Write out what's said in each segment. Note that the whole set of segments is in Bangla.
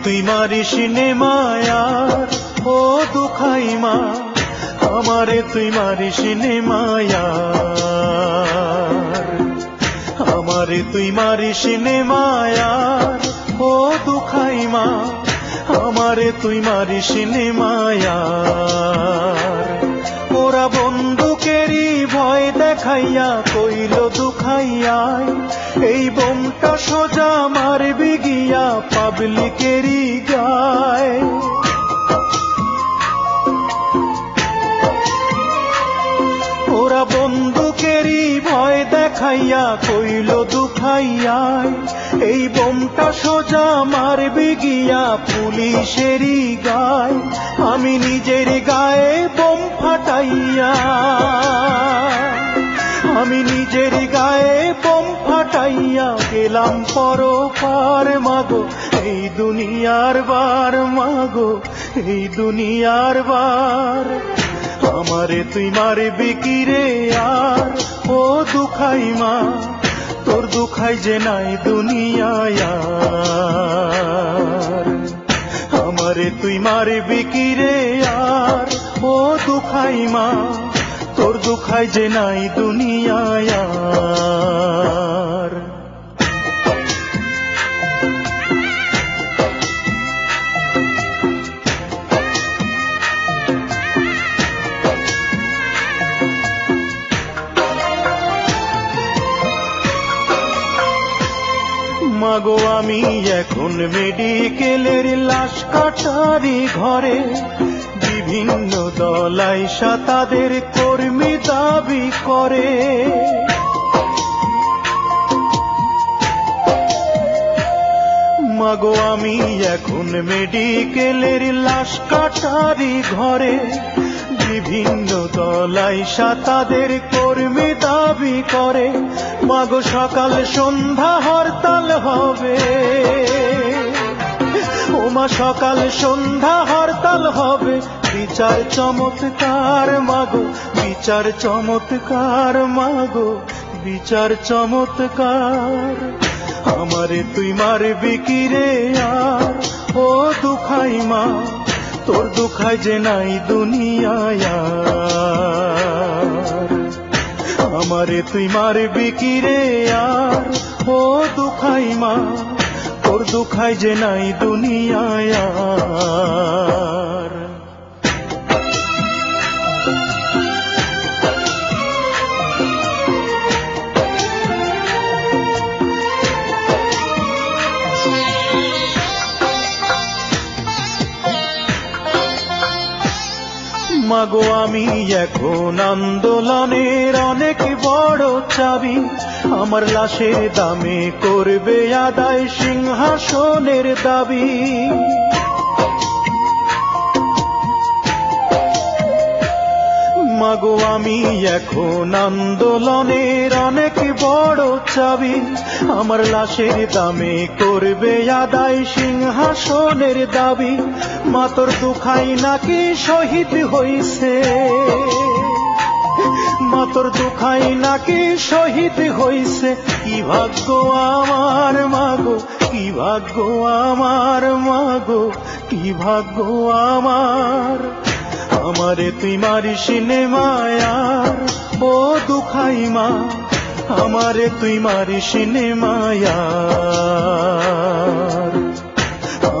তুই মারিস নে মায়ার ও দুখাই মা, আমারে তুই মারিস নে মায়ার, আমারে তুই মারিস নে মায়ার ও দুখাই মা, আমারে তুই মারিস নে মায়ার। ওরা বন্দুকেরই ভয় দেখাইয়া কইল দুখাইয়াই, এই বোমটা সোজা মারবি গিয়া পাবলিকেরই গায়। ওরা বন্দুকেরই ভয় দেখাইয়া কইল দুখাইয়াই, এই বোমটা সোজা মারবি গিয়া পুলিশেরই গায়। আমি নিজের গায়ে বোম ফাটাইয়া, আমি নিজের গায়ে বোম ফাটাইয়া গেলাম পরপার মাগো, এই দুনিয়ার বার মাগো, এই দুনিয়ার বার। আমারে তুই মারবি কি রে আর ও দুখাই মা, তোর দুখাই যে নাই দুনিয়ায় আর। আমারে তুই মারবি কি রে আর ও দুখাই মা, তোর দুখাই যে নাই দুনিয়ায় আর। মাগো আমি এখন মেডিকেলের লাশ কাটারি ঘরে, বিভিন্ন দল আইসা তাদের কর্মী দাবি করে। মাগো আমি এখন মেডিকেলের লাশ কাটারি ঘরে, বিভিন্ন দল আইসা তাদের কর্মী দাবি করে। মাগো সকাল সন্ধ্যা হরতাল হবে, ওমা সকাল সন্ধ্যা হরতাল হবে, বিচার চমৎকার মাগো, বিচার চমৎকার মাগো, বিচার চমৎকার। আমারে তুই মারবি কি রে আর ও দুখাই মা, তোর দুখাই যে নাই দুনিয়ায় আর। আমারে তুই মারবি কি রে আর ও দুখাই মা, তোর দুখাই যে নাই দুনিয়ায় আর। মাগো আমি এখন আন্দোলনের অনেক বড় চাবি, আমার লাশের দামে করবে আদায় সিংহাসনের দাবি। মাগো আমি এখন আন্দোলনের অনেক বড় চাবি, আমার লাশের দামে করবে আদায় সিংহাসনের দাবি। মা তোর দুখাই নাকি শহীদ হইছে, মা তোর দুখাই নাকি শহীদ হইছে, কি ভাগ্য আমার মাগো, কি ভাগ্য আমার মাগো, কি ভাগ্য আমার। আমারে তুই মারিস নে মায়ার ও দুখাই মা, আমারে তুই মারিস নে মায়ার,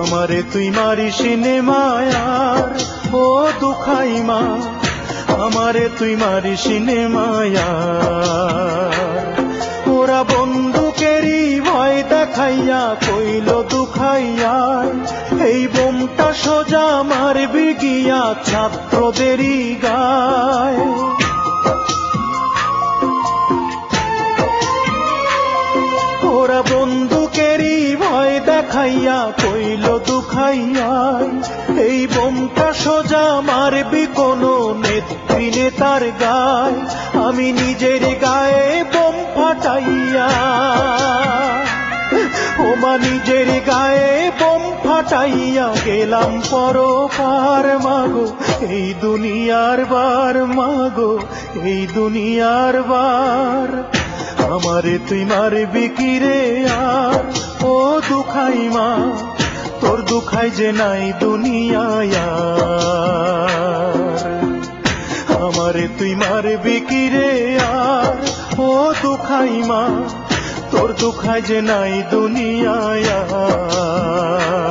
আমারে তুই মারিস নে মায়ার ও দুখাই মা, আমারে তুই মারিস নে মায়ার। ওরা বন্দুকেরই ভয় দেখাইয়া কইল দুখাইয়াই, এই বোমটা সোজা মারবি গিয়া ছাত্রদেরই গায়। ওরা বন্দুকেরই ভয় দেখাইয়া কইল দুখাইয়াই, এই বোমটা সোজা মারবি কোনো নেত্রী নেতার গায়। আমি নিজের গায়ে বোম ফাটাইয়া, ওমা নিজের গায়ে বোম ফাটাইয়া গেলাম পরপার মাগো, এই দুনিয়ার বার মাগো, এই দুনিয়ার বার। আমারে তুই মারবি কি রে আর ও দুখাই মা, তোর দুখাই যে নাই দুনিয়ায় আর। আমারে তুই মারবি কি রে আর, ও দুখাই মা, তোর দুখাই যে নাই দুনিয়ায় আর।